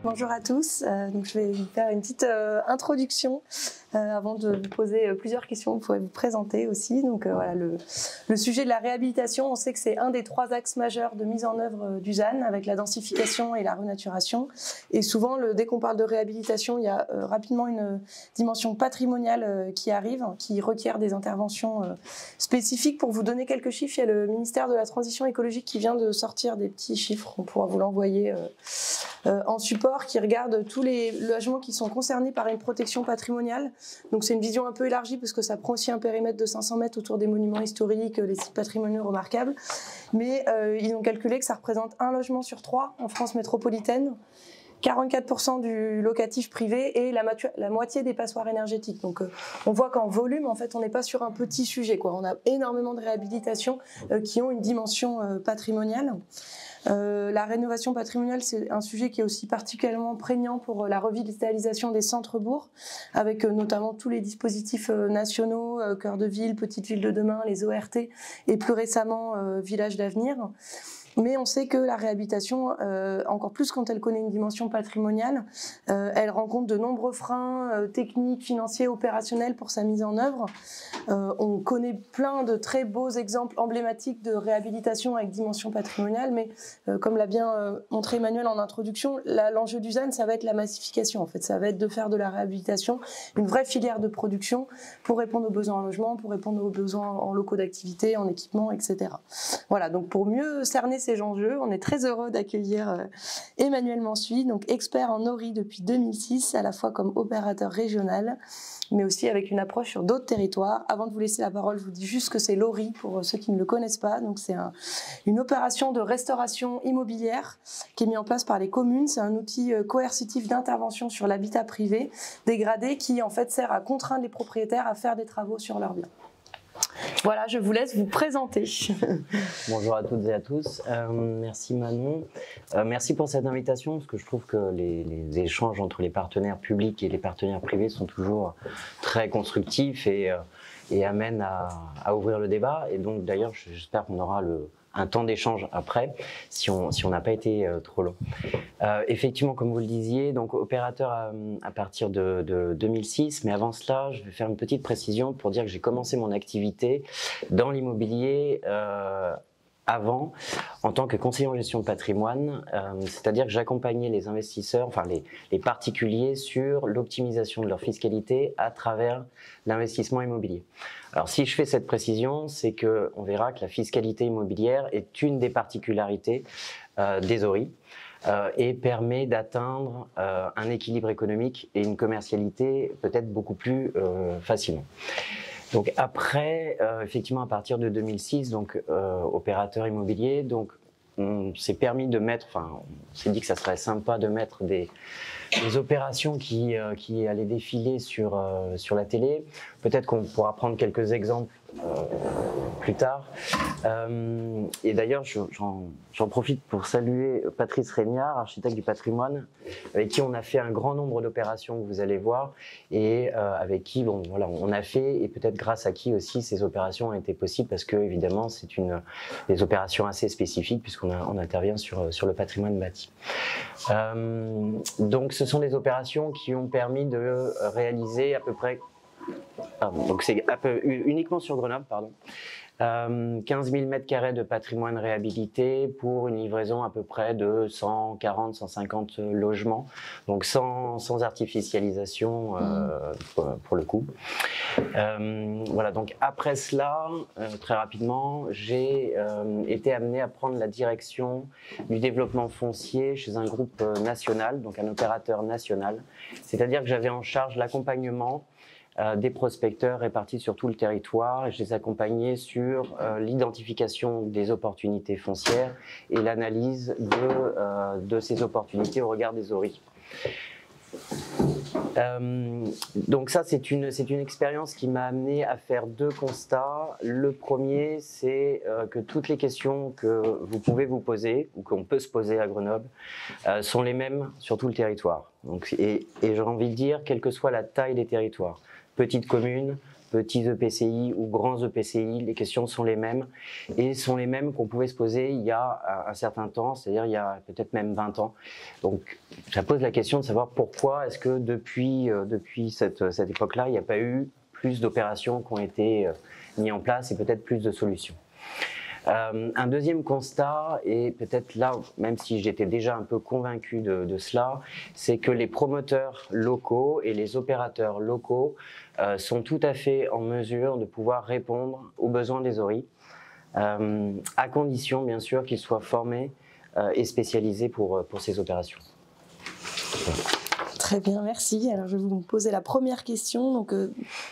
Bonjour à tous. Donc je vais vous faire une petite introduction avant de vous poser plusieurs questions. Vous pourrez vous présenter aussi. Donc voilà, le sujet de la réhabilitation, on sait que c'est un des 3 axes majeurs de mise en œuvre du ZAN avec la densification et la renaturation. Et souvent, dès qu'on parle de réhabilitation, il y a rapidement une dimension patrimoniale qui arrive, qui requiert des interventions spécifiques. Pour vous donner quelques chiffres, il y a le ministère de la Transition écologique qui vient de sortir des petits chiffres. On pourra vous l'envoyer en support, qui regarde tous les logements qui sont concernés par une protection patrimoniale. Donc c'est une vision un peu élargie parce que ça prend aussi un périmètre de 500 mètres autour des monuments historiques, les sites patrimoniaux remarquables. Mais ils ont calculé que ça représente un logement sur 3 en France métropolitaine, 44% du locatif privé et la moitié des passoires énergétiques. Donc on voit qu'en volume, en fait, on n'est pas sur un petit sujet, quoi. On a énormément de réhabilitations qui ont une dimension patrimoniale. La rénovation patrimoniale, c'est un sujet qui est aussi particulièrement prégnant pour la revitalisation des centres-bourgs, avec notamment tous les dispositifs nationaux, cœur de ville, petite ville de demain, les ORT, et plus récemment, village d'avenir. Mais on sait que la réhabilitation, encore plus quand elle connaît une dimension patrimoniale, elle rencontre de nombreux freins techniques, financiers, opérationnels pour sa mise en œuvre. On connaît plein de très beaux exemples emblématiques de réhabilitation avec dimension patrimoniale, mais comme l'a bien montré Emmanuel en introduction, l'enjeu du ZAN, ça va être la massification. En fait, ça va être de faire de la réhabilitation une vraie filière de production pour répondre aux besoins en logement, pour répondre aux besoins en locaux d'activité, en équipement, etc. Voilà, donc pour mieux cerner ces enjeux, on est très heureux d'accueillir Emmanuel Mansuy, donc expert en ORI depuis 2006, à la fois comme opérateur régional, mais aussi avec une approche sur d'autres territoires. Avant de vous laisser la parole, je vous dis juste que c'est l'ORI pour ceux qui ne le connaissent pas. Donc c'est une opération de restauration immobilière qui est mise en place par les communes. C'est un outil coercitif d'intervention sur l'habitat privé dégradé qui en fait sert à contraindre les propriétaires à faire des travaux sur leurs biens. Voilà, je vous laisse vous présenter. Bonjour à toutes et à tous. Merci Manon. Merci pour cette invitation, parce que je trouve que les échanges entre les partenaires publics et les partenaires privés sont toujours très constructifs et amènent à ouvrir le débat. Et donc d'ailleurs, j'espère qu'on aura un temps d'échange après, si on n'a pas été trop long. Effectivement, comme vous le disiez, donc opérateur à partir de 2006, mais avant cela, je vais faire une petite précision pour dire que j'ai commencé mon activité dans l'immobilier avant, en tant que conseiller en gestion de patrimoine, c'est-à-dire que j'accompagnais les investisseurs, enfin les particuliers, sur l'optimisation de leur fiscalité à travers l'investissement immobilier. Alors si je fais cette précision, c'est que on verra que la fiscalité immobilière est une des particularités des ORI et permet d'atteindre un équilibre économique et une commercialité peut-être beaucoup plus facilement. Donc après, effectivement, à partir de 2006, donc opérateur immobilier, donc on s'est permis de mettre, enfin, on s'est dit que ça serait sympa de mettre des opérations qui allaient défiler sur la télé. Peut-être qu'on pourra prendre quelques exemples plus tard. Et d'ailleurs, j'en profite pour saluer Patrice Régnard, architecte du patrimoine, avec qui on a fait un grand nombre d'opérations que vous allez voir, et avec qui voilà, on a fait, et peut-être grâce à qui aussi ces opérations ont été possibles, parce que évidemment c'est des opérations assez spécifiques puisqu'on intervient sur le patrimoine bâti. Donc ce sont des opérations qui ont permis de réaliser à peu près, donc c'est uniquement sur Grenoble, pardon, 15 000 m² de patrimoine réhabilité pour une livraison à peu près de 140-150 logements, donc sans artificialisation pour le coup. Voilà, donc après cela, très rapidement, j'ai été amené à prendre la direction du développement foncier chez un groupe national, donc un opérateur national, c'est-à-dire que j'avais en charge l'accompagnement des prospecteurs répartis sur tout le territoire, et je les accompagnais sur l'identification des opportunités foncières et l'analyse de ces opportunités au regard des ORI. Donc ça, c'est une expérience qui m'a amené à faire 2 constats. Le premier, c'est que toutes les questions que vous pouvez vous poser, ou qu'on peut se poser à Grenoble, sont les mêmes sur tout le territoire. Donc, et j'ai envie de dire, quelle que soit la taille des territoires, petite commune, petits EPCI ou grands EPCI, les questions sont les mêmes et sont les mêmes qu'on pouvait se poser il y a un certain temps, c'est-à-dire il y a peut-être même 20 ans. Donc ça pose la question de savoir pourquoi est-ce que depuis cette époque-là, il n'y a pas eu plus d'opérations qui ont été mises en place et peut-être plus de solutions. Un deuxième constat, et peut-être là, même si j'étais déjà un peu convaincu de cela, c'est que les promoteurs locaux et les opérateurs locaux sont tout à fait en mesure de pouvoir répondre aux besoins des ORI, à condition bien sûr qu'ils soient formés et spécialisés pour ces opérations. Voilà. Très bien, merci. Alors je vais vous poser la première question. Donc,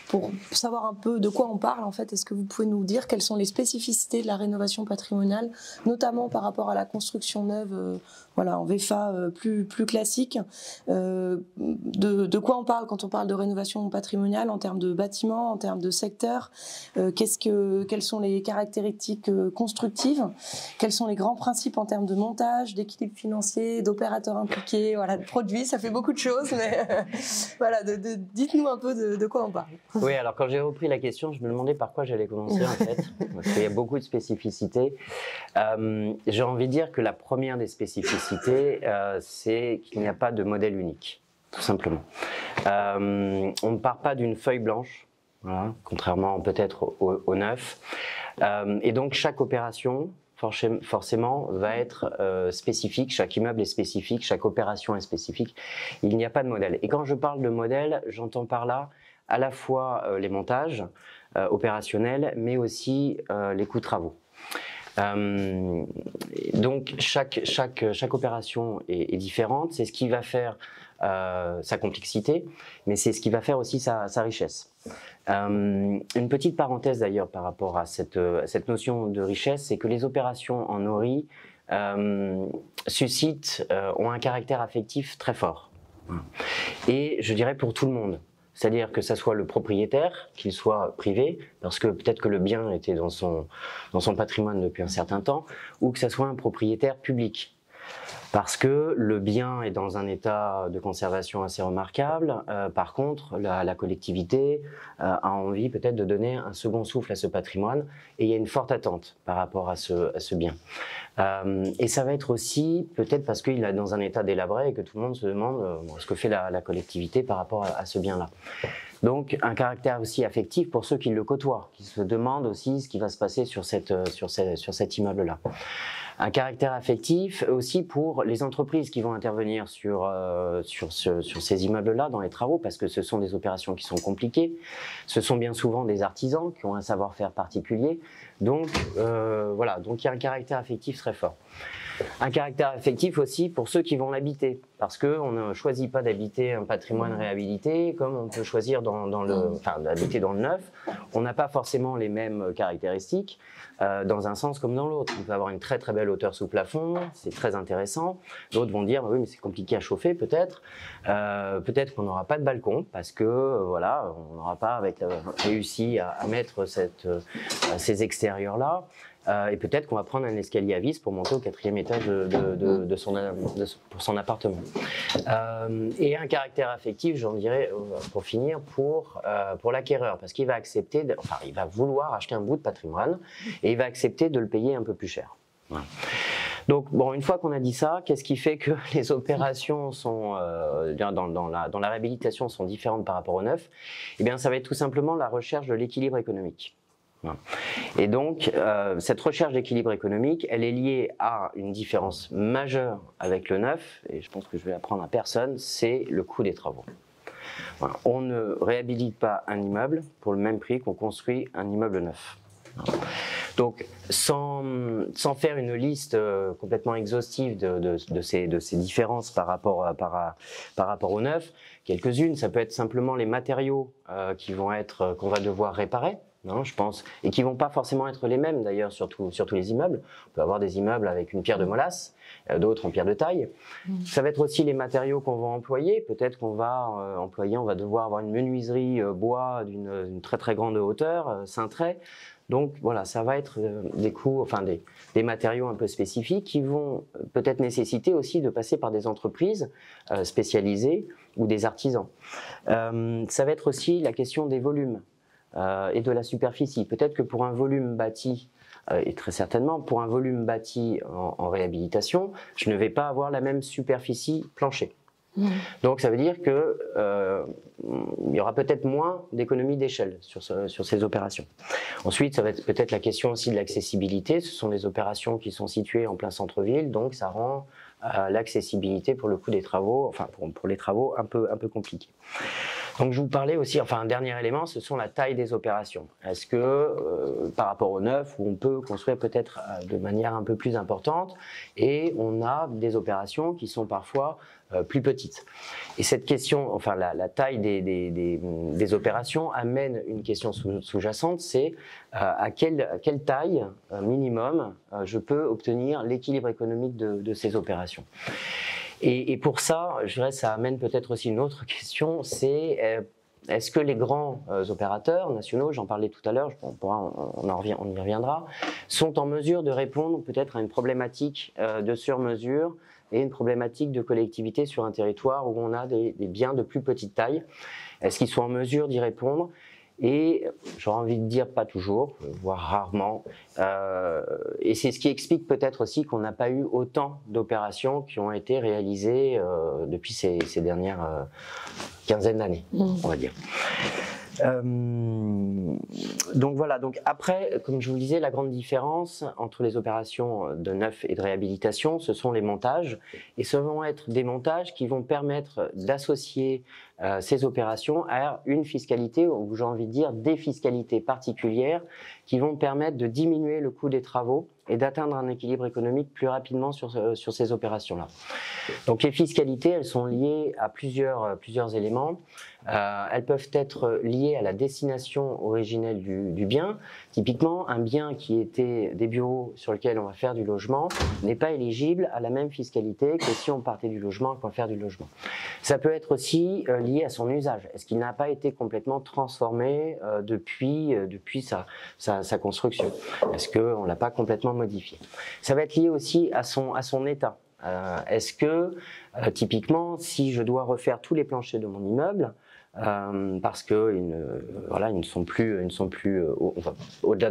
pour savoir un peu de quoi on parle, en fait, est-ce que vous pouvez nous dire quelles sont les spécificités de la rénovation patrimoniale, notamment par rapport à la construction neuve, voilà, en VFA plus classique. De quoi on parle quand on parle de rénovation patrimoniale en termes de bâtiments, en termes de secteur, quelles sont les caractéristiques constructives, quels sont les grands principes en termes de montage, d'équilibre financier, d'opérateurs impliqués, voilà, de produits, ça fait beaucoup de choses. Mais voilà, dites-nous un peu de quoi on parle. Oui, alors quand j'ai repris la question, je me demandais par quoi j'allais commencer en fait, parce qu'il y a beaucoup de spécificités. J'ai envie de dire que la première des spécificités, c'est qu'il n'y a pas de modèle unique, tout simplement. On ne part pas d'une feuille blanche, voilà, contrairement peut-être au neuf, et donc chaque opération forcément va être spécifique, chaque immeuble est spécifique, chaque opération est spécifique, il n'y a pas de modèle. Et quand je parle de modèle, j'entends par là à la fois les montages opérationnels, mais aussi les coûts de travaux. Donc chaque opération est différente, c'est ce qui va faire sa complexité, mais c'est ce qui va faire aussi sa richesse. Une petite parenthèse d'ailleurs par rapport à cette notion de richesse, c'est que les opérations en ORI ont un caractère affectif très fort. Et je dirais pour tout le monde. C'est-à-dire que ça soit le propriétaire, qu'il soit privé, parce que peut-être que le bien était dans son patrimoine depuis un certain temps, ou que ça soit un propriétaire public. Parce que le bien est dans un état de conservation assez remarquable. Par contre, la collectivité a envie peut-être de donner un second souffle à ce patrimoine et il y a une forte attente par rapport à ce bien. Et ça va être aussi peut-être parce qu'il est dans un état délabré et que tout le monde se demande ce que fait la collectivité par rapport à ce bien-là. Donc un caractère aussi affectif pour ceux qui le côtoient, qui se demandent aussi ce qui va se passer sur cet immeuble-là. Un caractère affectif aussi pour les entreprises qui vont intervenir sur ces immeubles-là dans les travaux, parce que ce sont des opérations qui sont compliquées. Ce sont bien souvent des artisans qui ont un savoir-faire particulier. Donc voilà, donc il y a un caractère affectif très fort. Un caractère affectif aussi pour ceux qui vont l'habiter, parce qu'on ne choisit pas d'habiter un patrimoine réhabilité comme on peut choisir d'habiter dans le neuf. On n'a pas forcément les mêmes caractéristiques dans un sens comme dans l'autre. On peut avoir une très très belle hauteur sous plafond, c'est très intéressant. D'autres vont dire oui mais c'est compliqué à chauffer peut-être. Peut-être qu'on n'aura pas de balcon parce que voilà, on n'aura pas réussi à mettre ces extérieurs là. Et peut-être qu'on va prendre un escalier à vis pour monter au 4e étage pour son appartement. Et un caractère affectif, j'en dirais, pour finir, pour l'acquéreur, parce qu'il va il va vouloir acheter un bout de patrimoine et il va accepter de le payer un peu plus cher. Voilà. Donc, bon, une fois qu'on a dit ça, qu'est-ce qui fait que les opérations sont, dans la réhabilitation sont différentes par rapport au neuf? Eh bien, ça va être tout simplement la recherche de l'équilibre économique. Et donc, cette recherche d'équilibre économique, elle est liée à une différence majeure avec le neuf, et je pense que je vais apprendre à personne, c'est le coût des travaux. Voilà. On ne réhabilite pas un immeuble pour le même prix qu'on construit un immeuble neuf. Donc, sans faire une liste complètement exhaustive de ces différences par rapport au neuf, quelques-unes, ça peut être simplement les matériaux qu'on va devoir réparer. Non, je pense, et qui vont pas forcément être les mêmes d'ailleurs sur tous les immeubles. On peut avoir des immeubles avec une pierre de molasse, d'autres en pierre de taille. Ça va être aussi les matériaux qu'on va employer. Peut-être qu'on va on va devoir avoir une menuiserie bois d'une très très grande hauteur, cintrée. Donc voilà, ça va être des coûts, enfin des matériaux un peu spécifiques qui vont peut-être nécessiter aussi de passer par des entreprises spécialisées ou des artisans. Ça va être aussi la question des volumes. et de la superficie. Peut-être que pour un volume bâti, et très certainement pour un volume bâti en réhabilitation, je ne vais pas avoir la même superficie plancher. Donc ça veut dire que il y aura peut-être moins d'économies d'échelle sur ces opérations. Ensuite, ça va être peut-être la question aussi de l'accessibilité. Ce sont des opérations qui sont situées en plein centre-ville, donc ça rend l'accessibilité pour le coût des travaux, enfin pour les travaux un peu compliqué. Donc je vous parlais aussi, enfin un dernier élément, ce sont la taille des opérations. Est-ce que par rapport au neuf, où on peut construire peut-être de manière un peu plus importante, et on a des opérations qui sont parfois plus petites. Et cette question, enfin la taille des opérations amène une question sous-jacente, c'est à quelle taille minimum je peux obtenir l'équilibre économique de ces opérations. Et pour ça, je dirais, ça amène peut-être aussi une autre question, c'est est-ce que les grands opérateurs nationaux, j'en parlais tout à l'heure, on y reviendra, sont en mesure de répondre peut-être à une problématique de sur-mesure et une problématique de collectivité sur un territoire où on a des biens de plus petite taille? Est-ce qu'ils sont en mesure d'y répondre? Et j'aurais envie de dire pas toujours, voire rarement. Et c'est ce qui explique peut-être aussi qu'on n'a pas eu autant d'opérations qui ont été réalisées depuis ces dernières quinzaine d'années, on va dire. Donc voilà, donc après, comme je vous le disais, la grande différence entre les opérations de neuf et de réhabilitation, ce sont les montages, et ce vont être des montages qui vont permettre d'associer ces opérations à une fiscalité, ou j'ai envie de dire des fiscalités particulières qui vont permettre de diminuer le coût des travaux et d'atteindre un équilibre économique plus rapidement sur ces opérations-là. Donc les fiscalités, elles sont liées à plusieurs éléments. Elles peuvent être liées à la destination originelle du bien. Typiquement, un bien qui était des bureaux sur lesquels on va faire du logement n'est pas éligible à la même fiscalité que si on partait du logement et qu'on va faire du logement. Ça peut être aussi lié à son usage. Est-ce qu'il n'a pas été complètement transformé depuis sa construction? Est-ce qu'on ne l'a pas complètement modifié? Ça va être lié aussi à son état. Est-ce que, typiquement, si je dois refaire tous les planchers de mon immeuble, parce que ils ne sont plus au-delà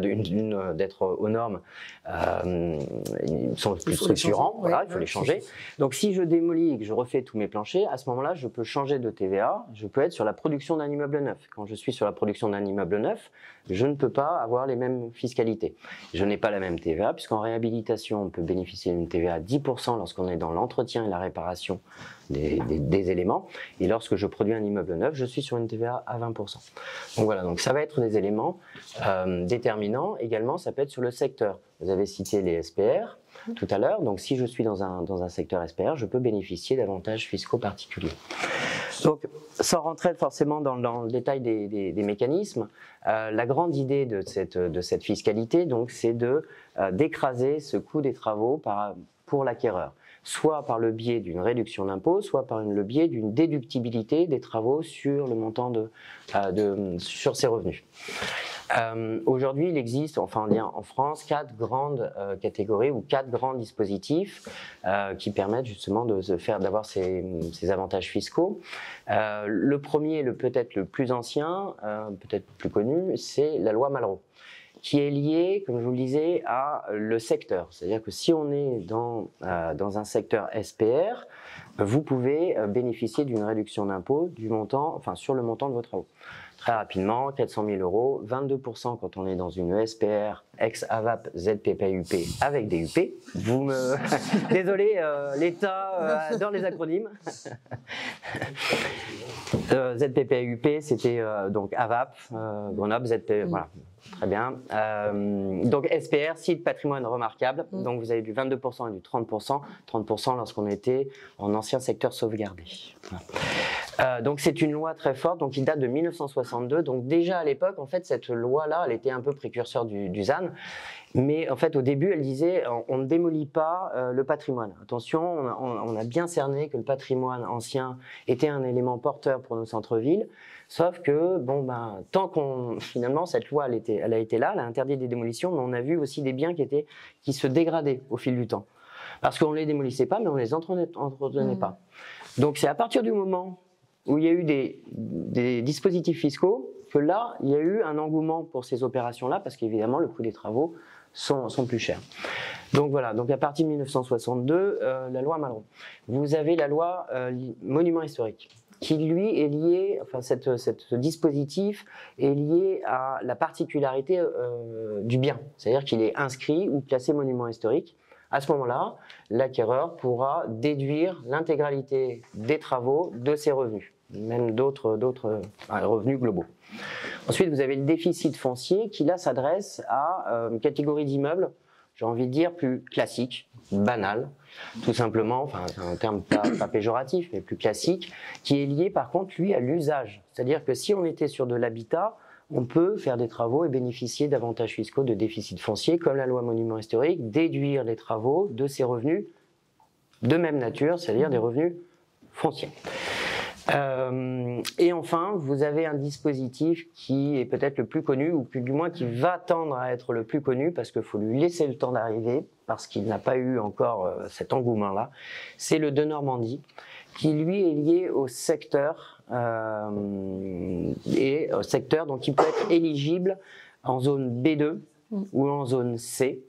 d'être aux normes, ils sont plus structurants, voilà, il faut les changer. Donc si je démolis et que je refais tous mes planchers, à ce moment-là, je peux changer de TVA, je peux être sur la production d'un immeuble neuf. Quand je suis sur la production d'un immeuble neuf, je ne peux pas avoir les mêmes fiscalités. Je n'ai pas la même TVA, puisqu'en réhabilitation, on peut bénéficier d'une TVA à 10% lorsqu'on est dans l'entretien et la réparation des éléments, et lorsque je produis un immeuble neuf, je suis sur une TVA à 20%. Donc voilà, donc ça va être des éléments déterminants. Également, ça peut être sur le secteur. Vous avez cité les SPR tout à l'heure, donc si je suis dans un secteur SPR, je peux bénéficier d'avantages fiscaux particuliers. Donc, sans rentrer forcément dans le détail des mécanismes, la grande idée de cette fiscalité, donc, c'est d'écraser ce coût des travaux pour l'acquéreur, soit par le biais d'une réduction d'impôt, soit par le biais d'une déductibilité des travaux sur le montant sur ses revenus. Aujourd'hui, il existe, enfin en France, 4 grandes catégories ou 4 grands dispositifs qui permettent justement d'avoir ces avantages fiscaux. Le premier, peut-être le plus ancien, peut-être plus connu, c'est la loi Malraux, qui est lié, comme je vous le disais, à le secteur. C'est-à-dire que si on est dans un secteur SPR, vous pouvez bénéficier d'une réduction d'impôt sur le montant de vos travaux. Très rapidement, 400 000 €, 22% quand on est dans une SPR, ex-AVAP, ZPPUP avec des UP. Désolé, l'État adore les acronymes. ZPPUP, c'était donc AVAP, Grenoble, ZP, voilà. Très bien. Donc SPR, site patrimoine remarquable. Donc vous avez du 22% et du 30%. 30% lorsqu'on était en ancien secteur sauvegardé. Voilà. Donc c'est une loi très forte, donc il date de 1962. Donc déjà à l'époque, en fait, cette loi-là, elle était un peu précurseur du ZAN. Mais en fait, au début, elle disait on ne démolit pas le patrimoine. Attention, on a bien cerné que le patrimoine ancien était un élément porteur pour nos centres-villes. Sauf que, tant finalement, cette loi, elle a été là, elle a interdit des démolitions, mais on a vu aussi des biens qui se dégradaient au fil du temps. Parce qu'on ne les démolissait pas, mais on ne les entretenait pas. Donc c'est à partir du moment où il y a eu des dispositifs fiscaux, que là, il y a eu un engouement pour ces opérations-là, parce qu'évidemment, le coût des travaux sont plus chers. Donc voilà, donc à partir de 1962, la loi Malraux. Vous avez la loi Monument historique, qui lui est lié, enfin ce dispositif est lié à la particularité du bien, c'est-à-dire qu'il est inscrit ou classé monument historique. À ce moment-là, l'acquéreur pourra déduire l'intégralité des travaux de ses revenus, même d'autres revenus globaux. Ensuite, vous avez le déficit foncier qui là s'adresse à une catégorie d'immeubles, j'ai envie de dire plus classique, banal, tout simplement, enfin c'est un terme pas péjoratif, mais plus classique, qui est lié par contre lui à l'usage. C'est-à-dire que si on était sur de l'habitat, on peut faire des travaux et bénéficier d'avantages fiscaux de déficit foncier, comme la loi Monument historique, déduire les travaux de ses revenus de même nature, c'est-à-dire des revenus fonciers. Et enfin, vous avez un dispositif qui est peut-être le plus connu, ou du moins qui va tendre à être le plus connu, parce qu'il faut lui laisser le temps d'arriver, parce qu'il n'a pas eu encore cet engouement-là, c'est le de Normandie, qui lui est lié au secteur, donc il peut être éligible en zone B2, ou en zone C.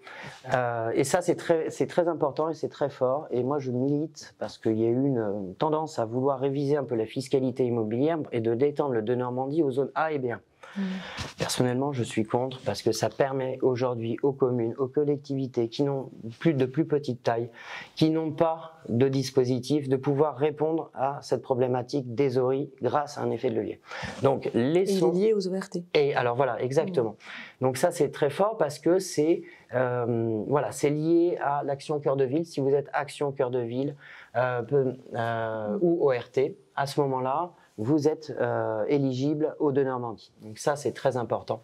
Et ça, c'est très important et c'est très fort. Et moi, je milite parce qu'il y a eu une tendance à vouloir réviser un peu la fiscalité immobilière et de détendre le de Normandie aux zones A et B1. Personnellement, je suis contre parce que ça permet aujourd'hui aux communes, aux collectivités qui n'ont de plus petite taille, qui n'ont pas de dispositif, de pouvoir répondre à cette problématique des ORI grâce à un effet de levier. Donc, il est lié aux ORT. Et alors voilà, exactement. Donc ça, c'est très fort parce que c'est lié à l'action cœur de ville. Si vous êtes action cœur de ville ou ORT, à ce moment-là, vous êtes éligible au de Normandie. Donc ça, c'est très important.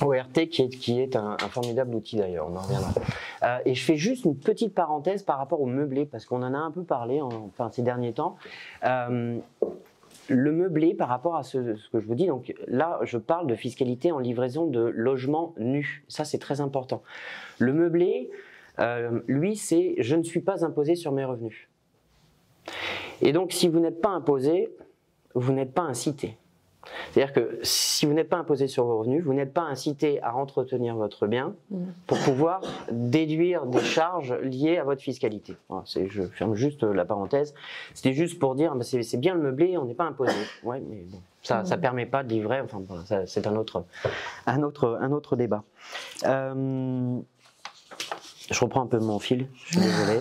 ORT qui est un formidable outil d'ailleurs, on en reviendra. Et je fais juste une petite parenthèse par rapport au meublé, parce qu'on en a un peu parlé ces derniers temps. Le meublé par rapport à ce que je vous dis, donc là je parle de fiscalité en livraison de logements nus. Ça c'est très important. Le meublé, lui, c'est je ne suis pas imposé sur mes revenus. Et donc, si vous n'êtes pas imposé, vous n'êtes pas incité. C'est-à-dire que si vous n'êtes pas imposé sur vos revenus, vous n'êtes pas incité à entretenir votre bien pour pouvoir déduire des charges liées à votre fiscalité. Voilà, je ferme juste la parenthèse. C'était juste pour dire, c'est bien le meublé, on n'est pas imposé. Ouais, mais bon, ça ne permet pas de livrer. Enfin, voilà, c'est un autre débat. Je reprends un peu mon fil. Je suis désolé.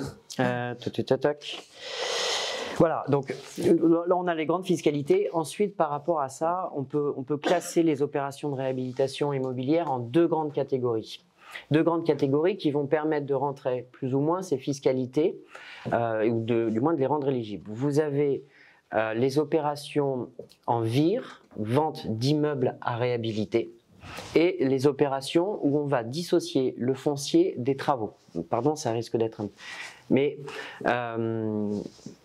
Voilà, donc là on a les grandes fiscalités. Ensuite, par rapport à ça, on peut classer les opérations de réhabilitation immobilière en deux grandes catégories. Deux grandes catégories qui vont permettre de rentrer plus ou moins ces fiscalités, ou du moins de les rendre éligibles. Vous avez les opérations en VIR, vente d'immeubles à réhabiliter, et les opérations où on va dissocier le foncier des travaux. Pardon, ça risque d'être un... Mais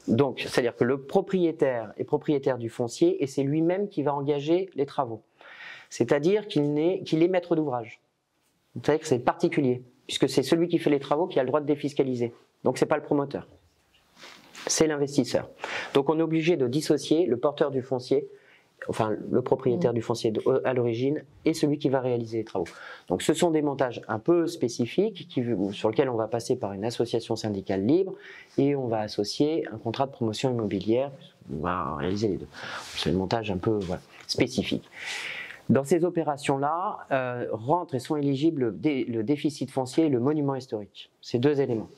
donc, c'est-à-dire que le propriétaire est propriétaire du foncier et c'est lui-même qui va engager les travaux. C'est-à-dire qu'il est maître d'ouvrage. C'est-à-dire que c'est particulier, puisque c'est celui qui fait les travaux qui a le droit de défiscaliser. Donc, c'est pas le promoteur, c'est l'investisseur. Donc, on est obligé de dissocier le porteur du foncier, enfin le propriétaire du foncier à l'origine et celui qui va réaliser les travaux. Donc ce sont des montages un peu spécifiques sur lesquels on va passer par une association syndicale libre et on va associer un contrat de promotion immobilière, on va réaliser les deux. C'est un montage un peu spécifique. Dans ces opérations-là, rentrent et sont éligibles le déficit foncier et le monument historique. Ces deux éléments.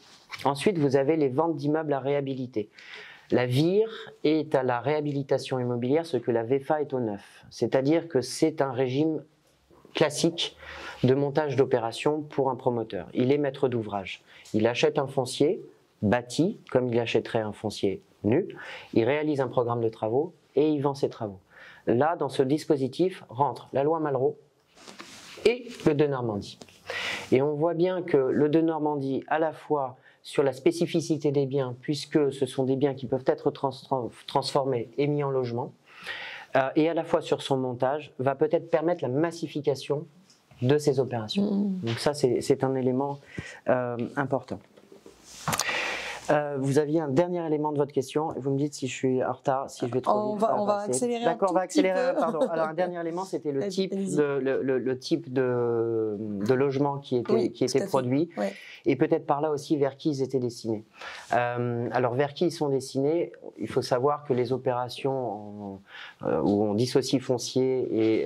Ensuite, vous avez les ventes d'immeubles à réhabiliter. La VIR est à la réhabilitation immobilière ce que la VEFA est au neuf. C'est-à-dire que c'est un régime classique de montage d'opération pour un promoteur. Il est maître d'ouvrage. Il achète un foncier bâti, comme il achèterait un foncier nu. Il réalise un programme de travaux et il vend ses travaux. Là, dans ce dispositif, rentre la loi Malraux et le de Normandie. Et on voit bien que le de Normandie, à la fois sur la spécificité des biens, puisque ce sont des biens qui peuvent être transformés et mis en logement, et à la fois sur son montage, va peut-être permettre la massification de ces opérations. Donc ça, c'est un élément important. Vous aviez un dernier élément de votre question et vous me dites si je suis en retard, si je vais trop vite. On va accélérer. D'accord, on va accélérer. Pardon. Alors un dernier élément, c'était le type de logement qui était produit et peut-être par là aussi vers qui ils étaient destinés. Alors vers qui ils sont destinés, il faut savoir que les opérations où on dissocie foncier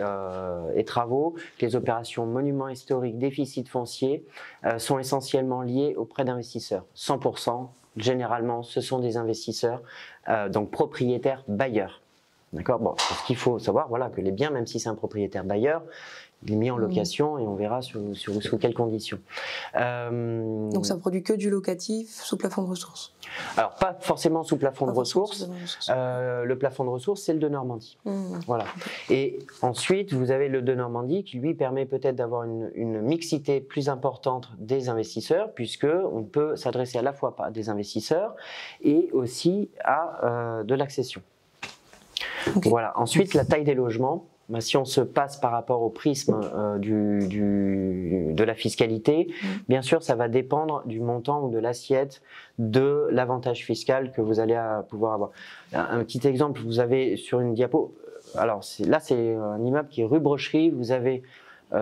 et travaux, les opérations monuments historiques, déficit foncier, sont essentiellement liées auprès d'investisseurs. 100%. Généralement, ce sont des investisseurs, donc propriétaires bailleurs. D'accord. Bon, ce qu'il faut savoir, voilà, que les biens, même si c'est un propriétaire bailleur, il est mis en location et on verra sous quelles conditions. Donc ça produit que du locatif sous plafond de ressources? Alors pas forcément sous plafond de ressources. Le plafond de ressources, c'est le de Normandie. Voilà. Et ensuite, vous avez le de Normandie qui lui permet peut-être d'avoir une mixité plus importante des investisseurs, puisque on peut s'adresser à la fois à des investisseurs et aussi à de l'accession. Voilà. Ensuite, la taille des logements. Si on se passe par rapport au prisme de la fiscalité, bien sûr, ça va dépendre du montant ou de l'assiette de l'avantage fiscal que vous allez pouvoir avoir. Un petit exemple, vous avez sur une diapo, alors là c'est un immeuble qui est rue Brocherie, vous avez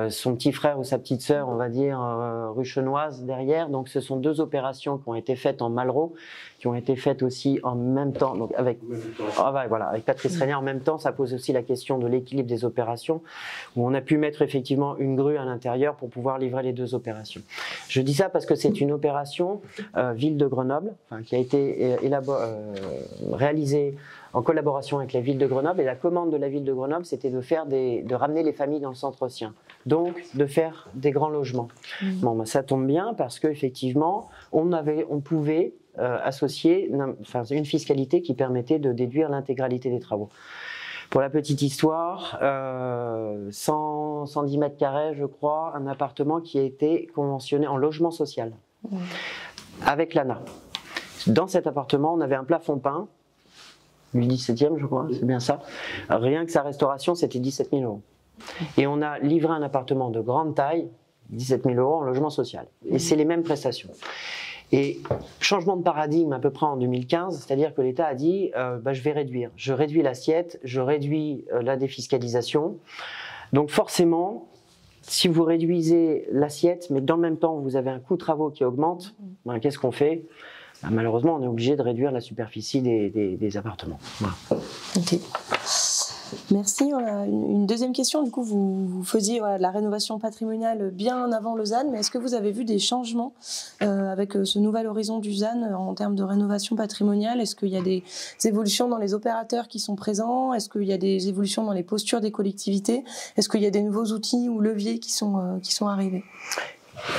son petit frère ou sa petite sœur, on va dire, rue Chenoise derrière. Donc ce sont deux opérations qui ont été faites en Malraux, qui ont été faites aussi en même temps, donc avec Patrice Régnier en même temps. Ça pose aussi la question de l'équilibre des opérations, où on a pu mettre effectivement une grue à l'intérieur pour pouvoir livrer les deux opérations. Je dis ça parce que c'est une opération ville de Grenoble, qui a été réalisée en collaboration avec la ville de Grenoble, et la commande de la ville de Grenoble, c'était de ramener les familles dans le centre ancien, donc de faire des grands logements. Bon, ben, ça tombe bien parce qu'effectivement, on pouvait associer une fiscalité qui permettait de déduire l'intégralité des travaux. Pour la petite histoire, 110 mètres carrés, je crois, un appartement qui a été conventionné en logement social, avec l'ANA. Dans cet appartement, on avait un plafond peint, du 17e, je crois, c'est bien ça. Rien que sa restauration, c'était 17 000 €. Et on a livré un appartement de grande taille, 17 000 € en logement social. Et c'est les mêmes prestations. Et changement de paradigme à peu près en 2015, c'est-à-dire que l'État a dit je vais réduire. Je réduis l'assiette, je réduis la défiscalisation. Donc forcément, si vous réduisez l'assiette, mais dans le même temps vous avez un coût de travaux qui augmente, qu'est-ce qu'on fait ? Malheureusement, on est obligé de réduire la superficie des appartements. Voilà. Ok. Merci. On a une deuxième question. Du coup, vous faisiez la rénovation patrimoniale bien avant le ZAN, mais est-ce que vous avez vu des changements avec ce nouvel horizon du ZAN en termes de rénovation patrimoniale? Est-ce qu'il y a des évolutions dans les opérateurs qui sont présents? Est-ce qu'il y a des évolutions dans les postures des collectivités? Est-ce qu'il y a des nouveaux outils ou leviers qui sont arrivés?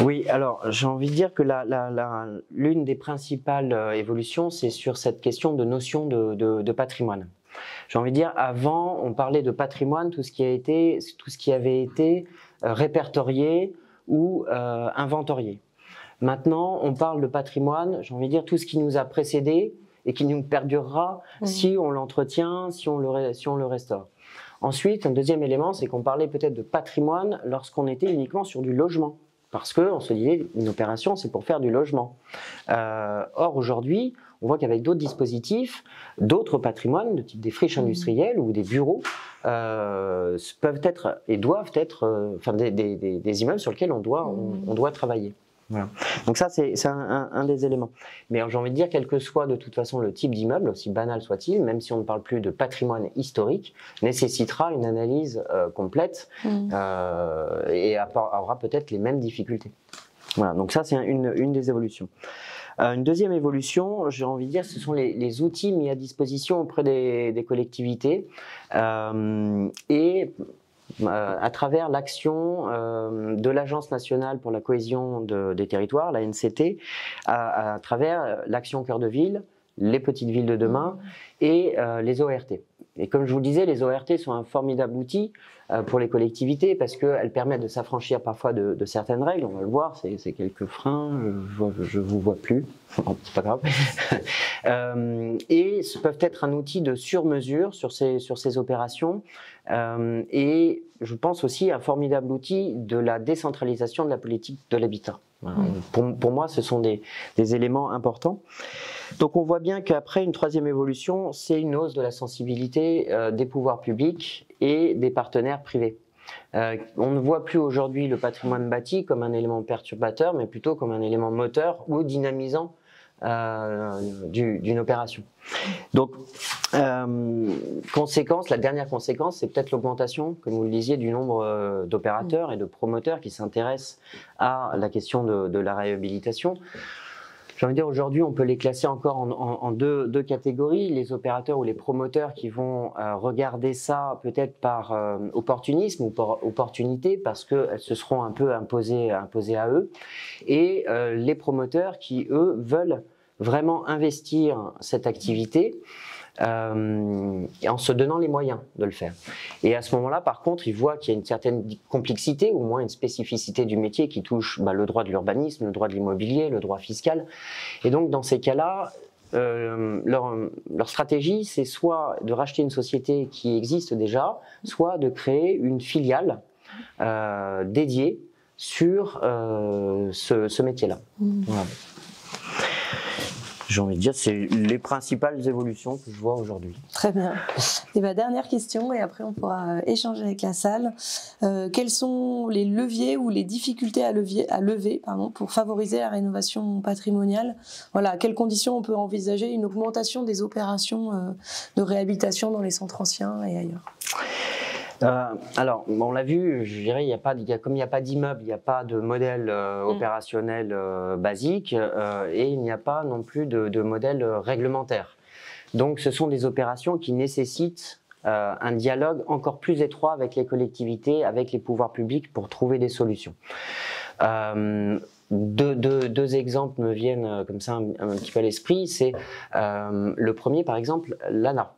Oui, alors j'ai envie de dire que l'une des principales évolutions, c'est sur cette question de notion de patrimoine. J'ai envie de dire, avant, on parlait de patrimoine, tout ce qui avait été répertorié ou inventorié. Maintenant, on parle de patrimoine, j'ai envie de dire, tout ce qui nous a précédé et qui nous perdurera si on l'entretient, si on le restaure. Ensuite, un deuxième élément, c'est qu'on parlait peut-être de patrimoine lorsqu'on était uniquement sur du logement. Parce qu'on se disait, une opération, c'est pour faire du logement. Or, aujourd'hui, on voit qu'avec d'autres dispositifs, d'autres patrimoines, de type des friches industrielles ou des bureaux, peuvent être et doivent être des immeubles sur lesquels on doit travailler. Voilà. Donc ça, c'est un des éléments. Mais j'ai envie de dire, quel que soit de toute façon le type d'immeuble, aussi banal soit-il, même si on ne parle plus de patrimoine historique, nécessitera une analyse complète et aura peut-être les mêmes difficultés. Voilà, donc ça, c'est une des évolutions. Une deuxième évolution, j'ai envie de dire, ce sont les outils mis à disposition auprès des collectivités et à travers l'action de l'Agence nationale pour la cohésion des territoires, la NCT, à travers l'action Cœur de Ville, les petites villes de demain et les ORT. Et comme je vous le disais, les ORT sont un formidable outil pour les collectivités parce qu'elles permettent de s'affranchir parfois de certaines règles. On va le voir, c'est quelques freins, je ne vous vois plus, bon, c'est pas grave. Et peuvent être un outil de sur-mesure sur ces opérations. Et je pense aussi un formidable outil de la décentralisation de la politique de l'habitat. Pour moi, ce sont des éléments importants. Donc on voit bien qu'après une troisième évolution, c'est une hausse de la sensibilité des pouvoirs publics et des partenaires privés. On ne voit plus aujourd'hui le patrimoine bâti comme un élément perturbateur, mais plutôt comme un élément moteur ou dynamisant d'une opération. Donc, la dernière conséquence, c'est peut-être l'augmentation, comme vous le disiez, du nombre d'opérateurs et de promoteurs qui s'intéressent à la question de la réhabilitation. J'ai envie de dire, aujourd'hui, on peut les classer encore en deux catégories. Les opérateurs ou les promoteurs qui vont regarder ça peut-être par opportunisme ou par opportunité, parce qu'elles se seront un peu imposées à eux. Et les promoteurs qui, eux, veulent vraiment investir cette activité en se donnant les moyens de le faire. Et à ce moment-là, par contre, ils voient qu'il y a une certaine complexité, ou au moins une spécificité du métier qui touche le droit de l'urbanisme, le droit de l'immobilier, le droit fiscal. Et donc, dans ces cas-là, leur stratégie, c'est soit de racheter une société qui existe déjà, soit de créer une filiale dédiée sur ce métier-là. Voilà. J'ai envie de dire, c'est les principales évolutions que je vois aujourd'hui. Très bien. Et dernière question, et après on pourra échanger avec la salle. Quels sont les leviers ou les difficultés à lever pour favoriser la rénovation patrimoniale? Voilà, à quelles conditions on peut envisager une augmentation des opérations de réhabilitation dans les centres anciens et ailleurs? Alors, on l'a vu, je dirais, comme il n'y a pas d'immeuble, il n'y a pas de modèle opérationnel basique et il n'y a pas non plus de modèle réglementaire. Donc, ce sont des opérations qui nécessitent un dialogue encore plus étroit avec les collectivités, avec les pouvoirs publics pour trouver des solutions. Deux exemples me viennent comme ça un petit peu à l'esprit. C'est le premier, par exemple, l'ANA.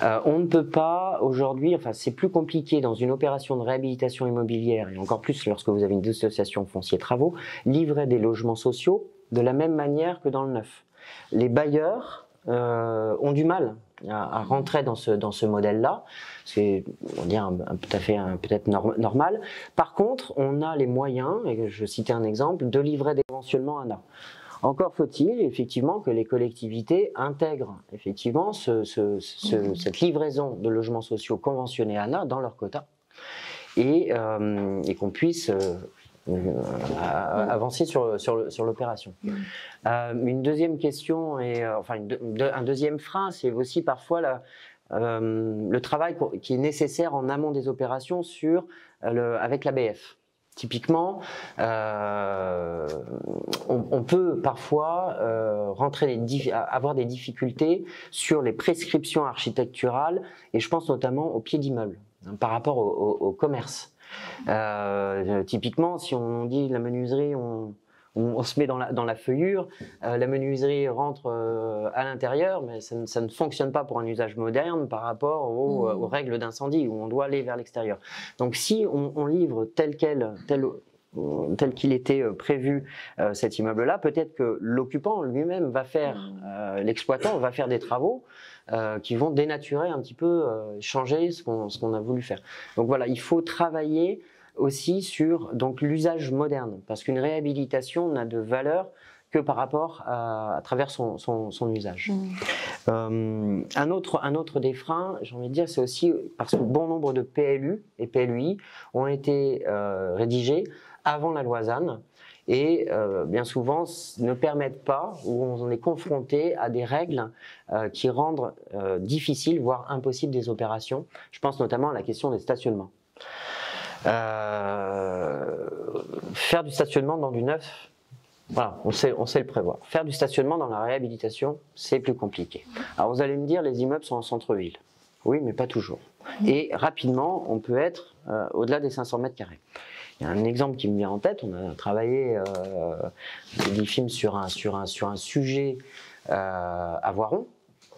On ne peut pas aujourd'hui, enfin c'est plus compliqué dans une opération de réhabilitation immobilière, et encore plus lorsque vous avez une association foncier travaux, livrer des logements sociaux de la même manière que dans le neuf. Les bailleurs ont du mal à rentrer dans ce modèle-là, c'est tout à fait peut-être normal. Par contre, on a les moyens, et je citais un exemple, de livrer des conventionnements ANA. Encore faut-il effectivement que les collectivités intègrent effectivement cette livraison de logements sociaux conventionnés ANA dans leur quota et qu'on puisse avancer sur l'opération. Une deuxième question, un deuxième frein, c'est aussi parfois le travail qui est nécessaire en amont des opérations avec l'ABF. Typiquement, on peut parfois avoir des difficultés sur les prescriptions architecturales, et je pense notamment au pied d'immeuble, par rapport au commerce. Typiquement, si on dit la menuiserie, on se met dans la feuillure, la menuiserie rentre à l'intérieur, mais ça ne fonctionne pas pour un usage moderne par rapport aux règles d'incendie où on doit aller vers l'extérieur. Donc si on livre tel qu'il était prévu cet immeuble-là, peut-être que l'occupant lui-même va faire, l'exploitant va faire des travaux qui vont dénaturer un petit peu, changer ce qu'on a voulu faire. Donc voilà, il faut travailler aussi sur l'usage moderne, parce qu'une réhabilitation n'a de valeur que par rapport à travers son usage. Un autre des freins, j'ai envie de dire, c'est aussi parce que bon nombre de PLU et PLUI ont été rédigés avant la loi ZAN et bien souvent ne permettent pas, ou on est confronté à des règles qui rendent difficile, voire impossible des opérations. Je pense notamment à la question des stationnements. Faire du stationnement dans du neuf, voilà, on sait le prévoir. Faire du stationnement dans la réhabilitation, c'est plus compliqué. Alors vous allez me dire, les immeubles sont en centre-ville. Oui, mais pas toujours. Et rapidement, on peut être au-delà des 500 mètres carrés. Il y a un exemple qui me vient en tête. On a travaillé des films sur un sujet à Voiron.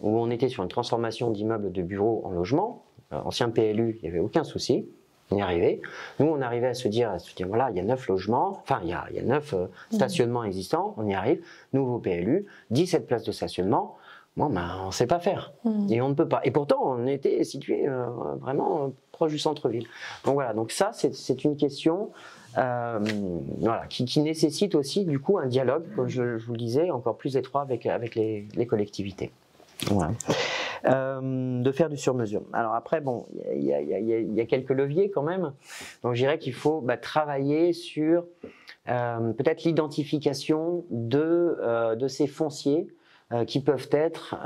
où on était sur une transformation d'immeubles de bureaux en logement, ancien PLU, il n'y avait aucun souci. On y arrivait. Nous, on arrivait à se dire voilà, il y a 9 logements, enfin, il y a 9 stationnements existants, on y arrive. Nouveau PLU, 17 places de stationnement. Bon, ben, on ne sait pas faire. Et on ne peut pas. Et pourtant, on était situé vraiment proche du centre-ville. Donc voilà, donc ça, c'est une question voilà, qui nécessite aussi, du coup, un dialogue, comme je vous le disais, encore plus étroit avec les collectivités. Voilà. De faire du sur-mesure. Alors après, bon, il y a quelques leviers quand même. Donc je dirais qu'il faut travailler sur peut-être l'identification de ces fonciers qui peuvent être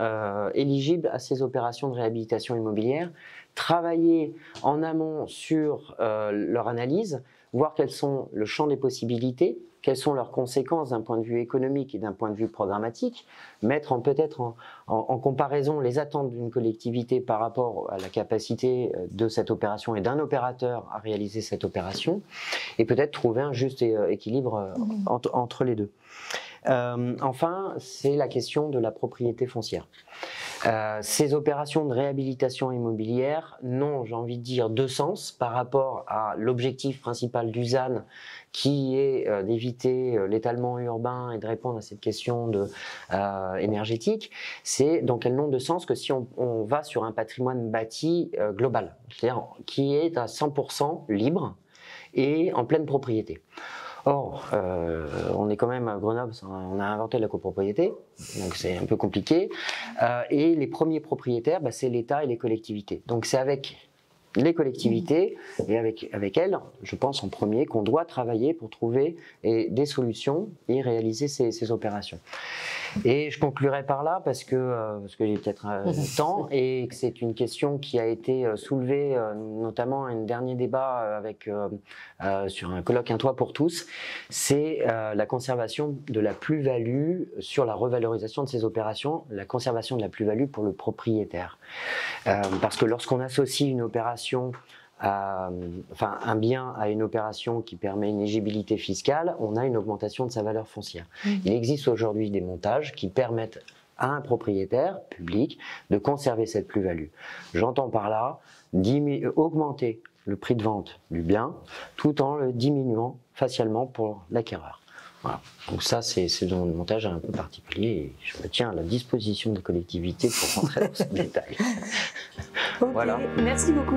éligibles à ces opérations de réhabilitation immobilière, travailler en amont sur leur analyse, voir quels sont le champ des possibilités, quelles sont leurs conséquences d'un point de vue économique et d'un point de vue programmatique, mettre peut-être en comparaison les attentes d'une collectivité par rapport à la capacité de cette opération et d'un opérateur à réaliser cette opération, et peut-être trouver un juste équilibre entre les deux. Enfin, c'est la question de la propriété foncière. Ces opérations de réhabilitation immobilière n'ont, j'ai envie de dire, deux sens par rapport à l'objectif principal du ZAN, qui est d'éviter l'étalement urbain et de répondre à cette question énergétique. Donc elles n'ont de sens que si on va sur un patrimoine bâti global, c'est-à-dire qui est à 100% libre et en pleine propriété. Or, on est quand même à Grenoble, on a inventé la copropriété, donc c'est un peu compliqué. Et les premiers propriétaires, c'est l'État et les collectivités. Donc c'est avec les collectivités et avec elles, je pense en premier, qu'on doit travailler pour trouver des solutions et réaliser ces opérations. Et je conclurai par là parce que j'ai peut-être temps et que c'est une question qui a été soulevée notamment à un dernier débat sur un colloque Un toit pour tous, c'est la conservation de la plus-value sur la revalorisation de ces opérations, la conservation de la plus-value pour le propriétaire. Parce que lorsqu'on associe une opération un bien à une opération qui permet une éligibilité fiscale, on a une augmentation de sa valeur foncière. Il existe aujourd'hui des montages qui permettent à un propriétaire public de conserver cette plus-value. J'entends par là augmenter le prix de vente du bien tout en le diminuant facialement pour l'acquéreur. Voilà. Donc ça, c'est un montage un peu particulier et je me tiens à la disposition des collectivités pour rentrer dans ce détail. Okay. Voilà. Merci beaucoup.